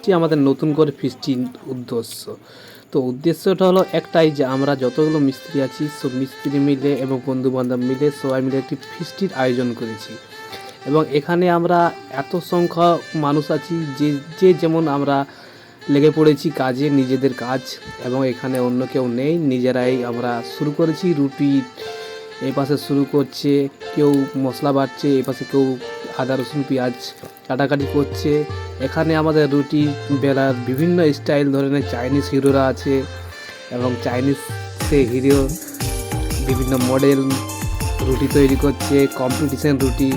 যে আমাদের নতুন করে ফিস্টির উদ্দেশ্য। তো উদ্দেশ্যটা হলো একটাই, যে আমরা যতগুলো মিস্ত্রি আছি সব মিস্ত্রি মিলে এবং বন্ধুবান্ধব মিলে সবাই মিলে একটি ফিস্টির আয়োজন করেছি। এবং এখানে আমরা এত সংখ্যক মানুষ আছি যে যে যেমন আমরা লেগে পড়েছি কাজে, নিজেদের কাজ, এবং এখানে অন্য কেউ নেই, নিজেরাই আমরা শুরু করেছি। রুটি এই পাশে শুরু করছে, কেউ মশলা বাটছে, এই পাশে কেউ আদা রসুন পেঁয়াজ কাটাকাটি করছে। এখানে আমাদের রুটি বেলার বিভিন্ন স্টাইল ধরনের চাইনিজ হিরোরা আছে, এবং চাইনিজ সে হিরো বিভিন্ন মডেল রুটি তৈরি করছে, কম্পিটিশন রুটি।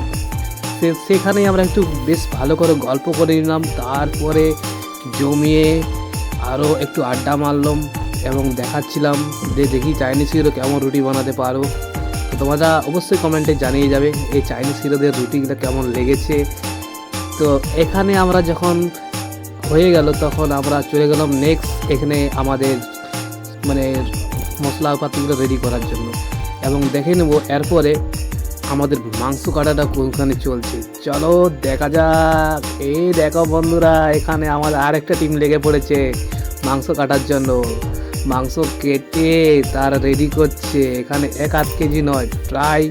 সেখানে আমরা একটু বেশ ভালো করে গল্প করে নিলাম, তারপরে জমিয়ে আরও একটু আড্ডা মারলাম এবং দেখাচ্ছিলাম যে দেখি চাইনিজ হিরো কেমন রুটি বানাতে পারো। তো তোমরা অবশ্যই কমেন্টে জানিয়ে যাবে এই চাইনিজ হিরোদের রুটিগুলো কেমন লেগেছে। তো এখানে আমরা যখন হয়ে গেল তখন আমরা চলে গেলাম নেক্সট এখানে আমাদের মানে মশলাপাতিগুলো রেডি করার জন্য, এবং দেখে নেব এরপরে আমাদের মাংস কাটাটা কোনখানে চলছে। চলো দেখা যাক। এই দেখো বন্ধুরা, এখানে আমাদের আরেকটা টিম লেগে পড়েছে মাংস কাটার জন্য। মাংস কেটে তার রেডি করছে। এখানে 1-8 কেজি নয়, প্রায়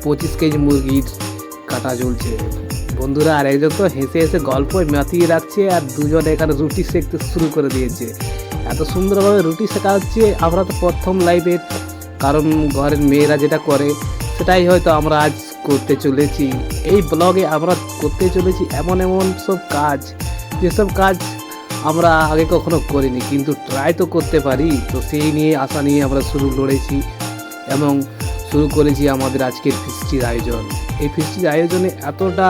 25 কেজি মুরগির কাটা চলছে বন্ধুরা। আর একজন তো হেসে হেসে গল্প মাতিয়ে রাখছে, আর দুজন এখানে রুটি সেঁকতে শুরু করে দিয়েছে। এত সুন্দরভাবে রুটি শেখা হচ্ছে, আমরা তো প্রথম লাইভে, কারণ ঘরের মেয়েরা যেটা করে সেটাই হয়তো আমরা আজ করতে চলেছি। এই ব্লগে আমরা করতে চলেছি এমন এমন সব কাজ, যেসব কাজ আমরা আগে কখনো করিনি, কিন্তু ট্রাই তো করতে পারি। তো সেই নিয়ে আশা নিয়ে আমরা লড়েছি এবং শুরু করেছি আমাদের আজকের ফিস্টির আয়োজন। এই ফিস্টির আয়োজনে এতটা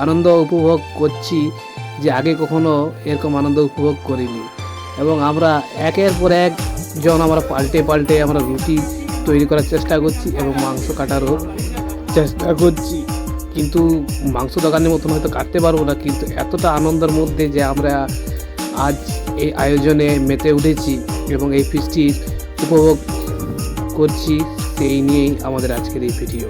আনন্দ উপভোগ করছি যে আগে কখনো এরকম আনন্দ উপভোগ করিনি। এবং আমরা একের পর একজন আমরা পাল্টে পাল্টে আমরা রুটি তৈরি করার চেষ্টা করছি এবং মাংস কাটারও চেষ্টা করছি, কিন্তু মাংস দোকানের মতন হয়তো কাটতে পারবো না, কিন্তু এতটা আনন্দের মধ্যে যে আমরা আজ এই আয়োজনে মেতে উঠেছি এবং এই ফিস্টির উপভোগ করছি, সেই নিয়েই আমাদের আজকের এই ভিডিও।